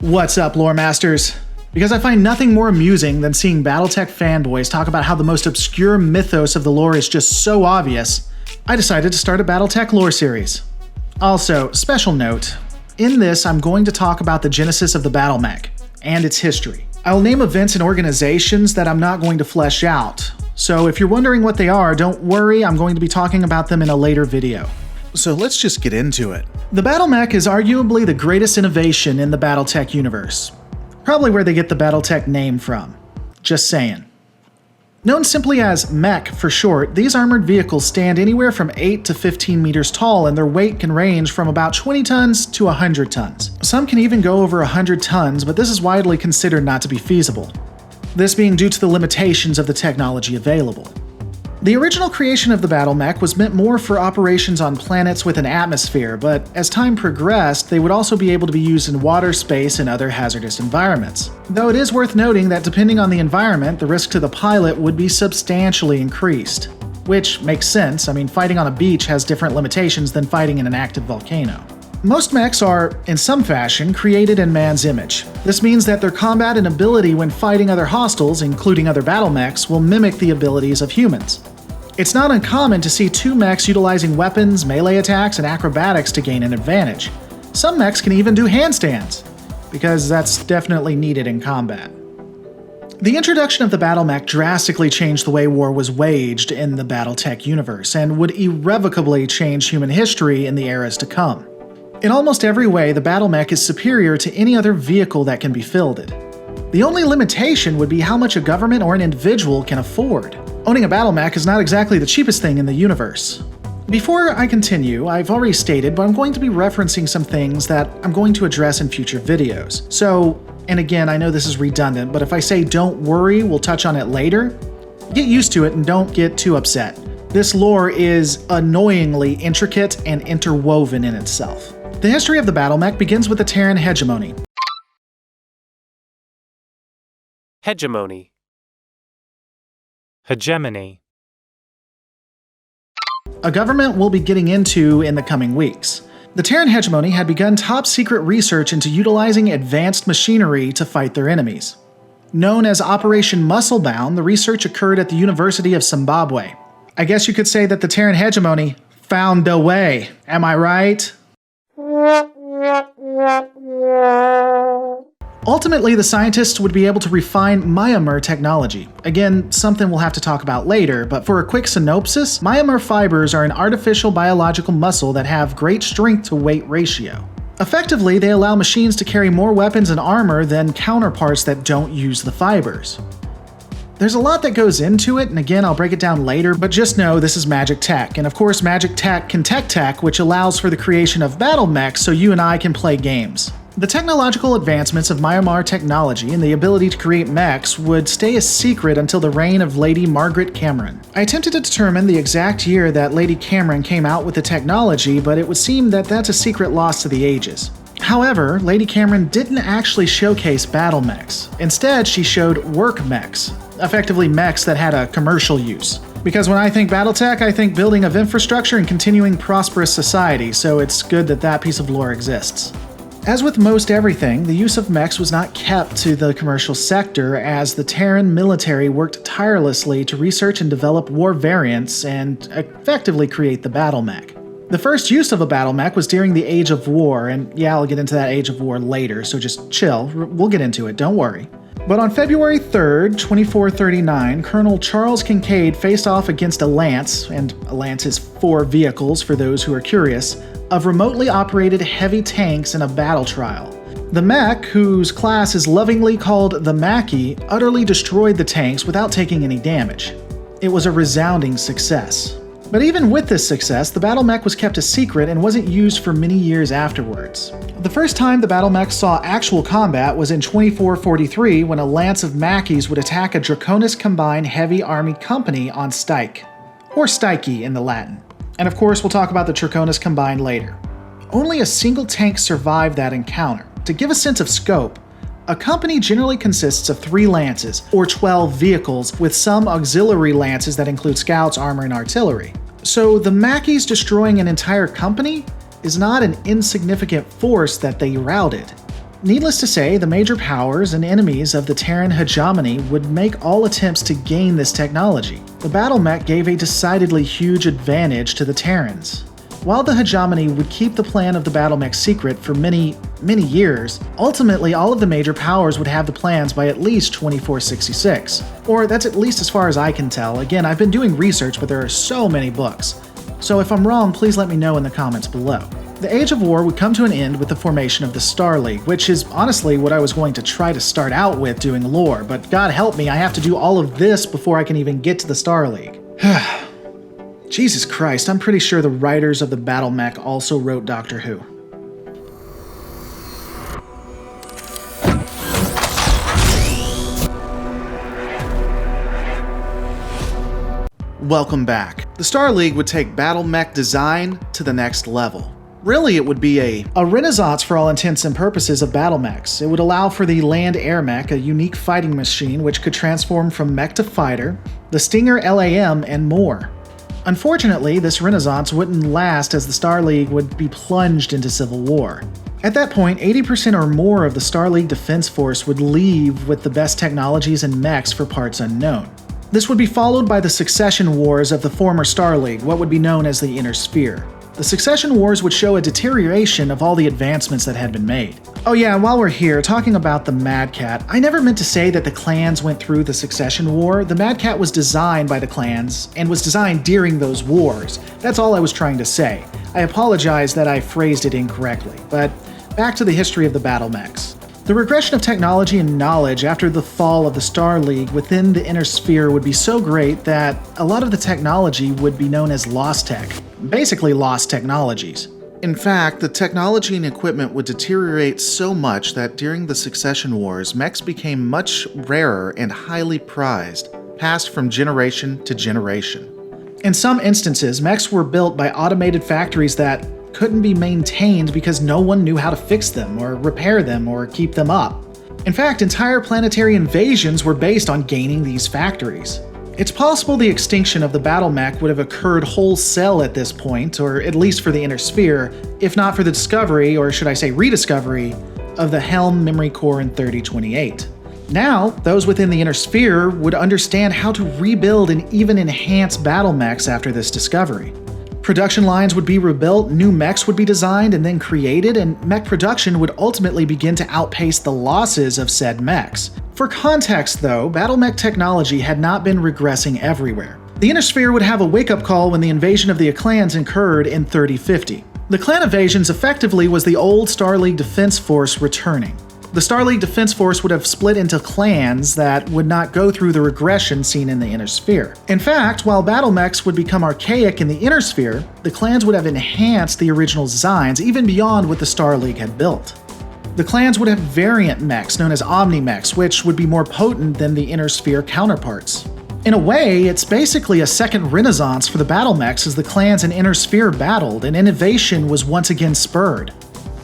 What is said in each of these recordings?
What's up, lore masters? Because I find nothing more amusing than seeing Battletech fanboys talk about how the most obscure mythos of the lore is just so obvious, I decided to start a Battletech lore series. Also, special note, in this I'm going to talk about the genesis of the Battlemech and its history. I will name events and organizations that I'm not going to flesh out, so if you're wondering what they are, don't worry, I'm going to be talking about them in a later video. So let's just get into it. The Battlemech is arguably the greatest innovation in the Battletech universe. Probably where they get the Battletech name from. Just saying. Known simply as mech for short, these armored vehicles stand anywhere from 8 to 15 meters tall and their weight can range from about 20 tons to 100 tons. Some can even go over 100 tons, but this is widely considered not to be feasible. This being due to the limitations of the technology available. The original creation of the Battlemech was meant more for operations on planets with an atmosphere, but as time progressed, they would also be able to be used in water, space, and other hazardous environments. Though it is worth noting that depending on the environment, the risk to the pilot would be substantially increased. Which makes sense, I mean, fighting on a beach has different limitations than fighting in an active volcano. Most mechs are, in some fashion, created in man's image. This means that their combat and ability when fighting other hostiles, including other Battlemechs, will mimic the abilities of humans. It's not uncommon to see two mechs utilizing weapons, melee attacks, and acrobatics to gain an advantage. Some mechs can even do handstands, because that's definitely needed in combat. The introduction of the Battlemech drastically changed the way war was waged in the Battletech universe, and would irrevocably change human history in the eras to come. In almost every way, the Battlemech is superior to any other vehicle that can be fielded. The only limitation would be how much a government or an individual can afford. Owning a Battlemech is not exactly the cheapest thing in the universe. Before I continue, I've already stated, but I'm going to be referencing some things that I'm going to address in future videos. So, and again, I know this is redundant, but if I say don't worry, we'll touch on it later, get used to it and don't get too upset. This lore is annoyingly intricate and interwoven in itself. The history of the Battlemech begins with the Terran hegemony. Hegemony. Hegemony. A government we'll be getting into in the coming weeks. The Terran hegemony had begun top-secret research into utilizing advanced machinery to fight their enemies. Known as Operation Musclebound, the research occurred at the University of Zimbabwe. I guess you could say that the Terran hegemony found a way. Am I right? Ultimately, the scientists would be able to refine Myanmar technology. Again, something we'll have to talk about later, but for a quick synopsis, Myanmar fibers are an artificial biological muscle that have great strength-to-weight ratio. Effectively, they allow machines to carry more weapons and armor than counterparts that don't use the fibers. There's a lot that goes into it, and again, I'll break it down later, but just know this is magic tech. And of course, magic tech can tech, which allows for the creation of Battlemechs so you and I can play games. The technological advancements of Myanmar technology and the ability to create mechs would stay a secret until the reign of Lady Margaret Cameron. I attempted to determine the exact year that Lady Cameron came out with the technology, but it would seem that that's a secret lost to the ages. However, Lady Cameron didn't actually showcase Battlemechs. Instead, she showed work mechs, effectively mechs that had a commercial use. Because when I think Battletech, I think building of infrastructure and continuing prosperous society, so it's good that that piece of lore exists. As with most everything, the use of mechs was not kept to the commercial sector, as the Terran military worked tirelessly to research and develop war variants and effectively create the Battlemech. The first use of a Battlemech was during the Age of War, and yeah, I'll get into that Age of War later, so just chill, we'll get into it, don't worry. But on February 3rd, 2439, Colonel Charles Kincaid faced off against a lance, and a lance is 4 vehicles for those who are curious, of remotely operated heavy tanks in a battle trial. The mech, whose class is lovingly called the Mackie, utterly destroyed the tanks without taking any damage. It was a resounding success. But even with this success, the Battlemech was kept a secret and wasn't used for many years afterwards. The first time the Battlemech saw actual combat was in 2443 when a lance of Mackies would attack a Draconis Combined Heavy Army Company on Stike, or Stike in the Latin. And of course, we'll talk about the Draconis Combined later. Only a single tank survived that encounter. To give a sense of scope, a company generally consists of 3 lances, or 12 vehicles, with some auxiliary lances that include scouts, armor, and artillery. So the Mackies destroying an entire company is not an insignificant force that they routed. Needless to say, the major powers and enemies of the Terran hegemony would make all attempts to gain this technology. The Battlemech gave a decidedly huge advantage to the Terrans. While the hegemony would keep the plan of the Battlemech secret for many years, ultimately all of the major powers would have the plans by at least 2466. Or that's at least as far as I can tell. Again, I've been doing research, but there are so many books. So if I'm wrong, please let me know in the comments below. The Age of War would come to an end with the formation of the Star League, which is honestly what I was going to try to start out with doing lore, but God help me, I have to do all of this before I can even get to the Star League. Jesus Christ, I'm pretty sure the writers of the Battlemech also wrote Doctor Who. Welcome back. The Star League would take Battlemech design to the next level. Really, it would be a renaissance for all intents and purposes of Battlemechs. It would allow for the land-air mech, a unique fighting machine which could transform from mech to fighter, the Stinger LAM, and more. Unfortunately, this renaissance wouldn't last as the Star League would be plunged into civil war. At that point, 80% or more of the Star League Defense Force would leave with the best technologies and mechs for parts unknown. This would be followed by the succession wars of the former Star League, what would be known as the Inner Sphere. The succession wars would show a deterioration of all the advancements that had been made. Oh yeah, and while we're here, talking about the Mad Cat, I never meant to say that the clans went through the succession war. The Mad Cat was designed by the clans, and was designed during those wars. That's all I was trying to say. I apologize that I phrased it incorrectly, but back to the history of the Battlemechs. The regression of technology and knowledge after the fall of the Star League within the Inner Sphere would be so great that a lot of the technology would be known as lost tech. Basically lost technologies. In fact, the technology and equipment would deteriorate so much that during the succession wars, mechs became much rarer and highly prized, passed from generation to generation. In some instances, mechs were built by automated factories that couldn't be maintained because no one knew how to fix them or repair them or keep them up. In fact, entire planetary invasions were based on gaining these factories. It's possible the extinction of the Battlemech would have occurred wholesale at this point, or at least for the Inner Sphere, if not for the discovery, or should I say rediscovery, of the Helm Memory Core in 3028. Now, those within the Inner Sphere would understand how to rebuild and even enhance Battlemechs after this discovery. Production lines would be rebuilt, new mechs would be designed and then created, and mech production would ultimately begin to outpace the losses of said mechs. For context though, Battlemech technology had not been regressing everywhere. The Inner Sphere would have a wake-up call when the invasion of the clans occurred in 3050. The clan invasions effectively was the old Star League Defense Force returning. The Star League Defense Force would have split into clans that would not go through the regression seen in the Inner Sphere. In fact, while Battlemechs would become archaic in the Inner Sphere, the clans would have enhanced the original designs even beyond what the Star League had built. The clans would have variant mechs known as Omni-mechs, which would be more potent than the Inner Sphere counterparts. In a way, it's basically a second renaissance for the Battlemechs as the clans in Inner Sphere battled and innovation was once again spurred.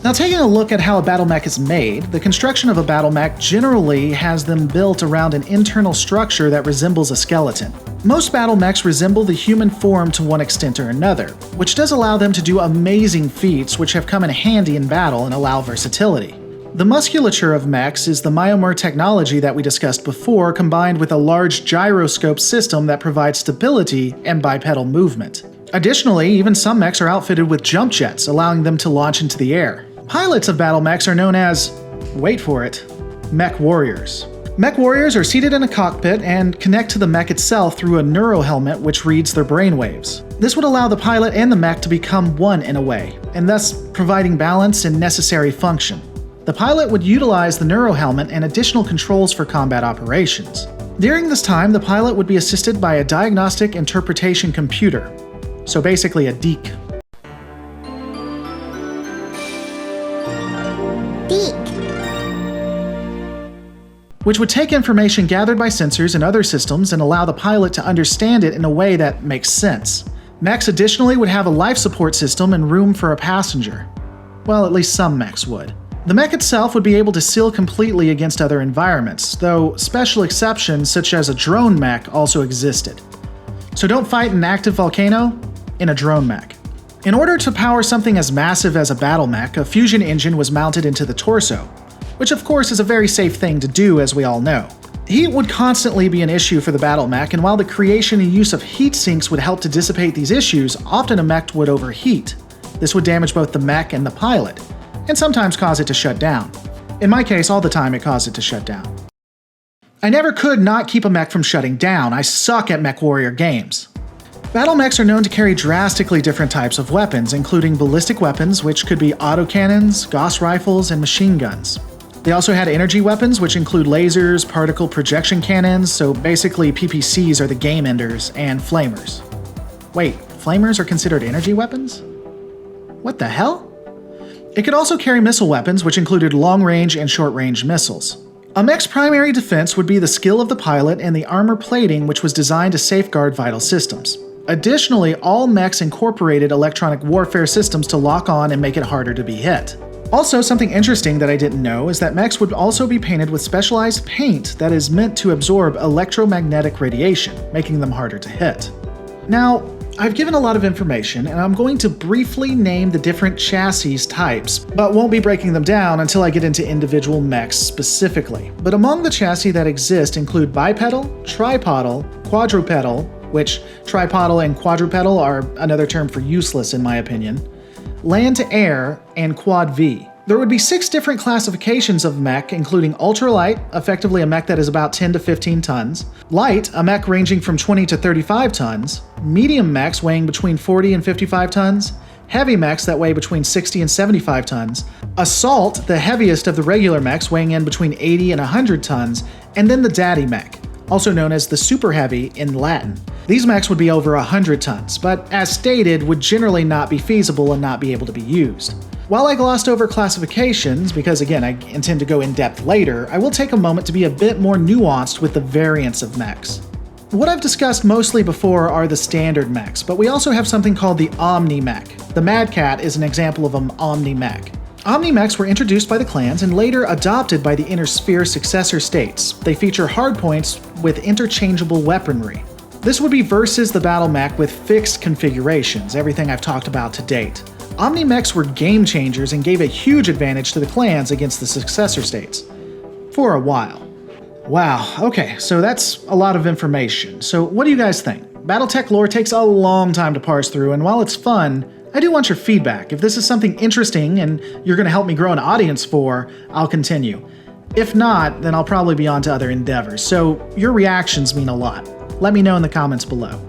Now, taking a look at how a Battlemech is made, the construction of a Battlemech generally has them built around an internal structure that resembles a skeleton. Most Battlemechs resemble the human form to one extent or another, which does allow them to do amazing feats which have come in handy in battle and allow versatility. The musculature of mechs is the Myomur technology that we discussed before, combined with a large gyroscope system that provides stability and bipedal movement. Additionally, even some mechs are outfitted with jump jets, allowing them to launch into the air. Pilots of Battlemechs are known as, wait for it, mech warriors. Mech warriors are seated in a cockpit and connect to the mech itself through a neurohelmet which reads their brainwaves. This would allow the pilot and the mech to become one in a way, and thus providing balance and necessary function. The pilot would utilize the neurohelmet and additional controls for combat operations. During this time, the pilot would be assisted by a diagnostic interpretation computer, so basically a DEEC. Which would take information gathered by sensors and other systems and allow the pilot to understand it in a way that makes sense. Mechs additionally would have a life support system and room for a passenger. Well, at least some mechs would. The mech itself would be able to seal completely against other environments, though special exceptions such as a drone mech also existed. So don't fight an active volcano in a drone mech. In order to power something as massive as a Battlemech, a fusion engine was mounted into the torso. which of course is a very safe thing to do, as we all know. Heat would constantly be an issue for the Battlemech, and while the creation and use of heat sinks would help to dissipate these issues, often a mech would overheat. This would damage both the mech and the pilot, and sometimes cause it to shut down. In my case, all the time it caused it to shut down. I never could not keep a mech from shutting down. I suck at MechWarrior games. Battlemechs are known to carry drastically different types of weapons, including ballistic weapons, which could be autocannons, Gauss rifles, and machine guns. They also had energy weapons, which include lasers, particle projection cannons, so basically PPCs are the game enders, and flamers. Wait, flamers are considered energy weapons? What the hell? It could also carry missile weapons, which included long-range and short-range missiles. A mech's primary defense would be the skill of the pilot and the armor plating, which was designed to safeguard vital systems. Additionally, all mechs incorporated electronic warfare systems to lock on and make it harder to be hit. Also, something interesting that I didn't know is that mechs would also be painted with specialized paint that is meant to absorb electromagnetic radiation, making them harder to hit. Now, I've given a lot of information, and I'm going to briefly name the different chassis types, but won't be breaking them down until I get into individual mechs specifically. But among the chassis that exist include bipedal, tripodal, quadrupedal, which tripodal and quadrupedal are another term for useless in my opinion, land-to-air, and quad V. There would be 6 different classifications of mech, including ultralight, effectively a mech that is about 10 to 15 tons, light, a mech ranging from 20 to 35 tons, medium mechs weighing between 40 and 55 tons, heavy mechs that weigh between 60 and 75 tons, assault, the heaviest of the regular mechs weighing in between 80 and 100 tons, and then the daddy mech, also known as the super heavy in Latin. These mechs would be over 100 tons, but as stated, would generally not be feasible and not be able to be used. While I glossed over classifications, because again I intend to go in depth later, I will take a moment to be a bit more nuanced with the variants of mechs. What I've discussed mostly before are the standard mechs, but we also have something called the Omni Mech. The Mad Cat is an example of an Omni Mech. Omni Mechs were introduced by the clans and later adopted by the Inner Sphere successor states. They feature hardpoints with interchangeable weaponry. This would be versus the Battlemech with fixed configurations, everything I've talked about to date. Omni Mechs were game changers and gave a huge advantage to the clans against the successor states. For a while. Wow, okay, so that's a lot of information. So what do you guys think? Battletech lore takes a long time to parse through, and while it's fun, I do want your feedback. If this is something interesting and you're going to help me grow an audience for, I'll continue. If not, then I'll probably be on to other endeavors, so your reactions mean a lot. Let me know in the comments below.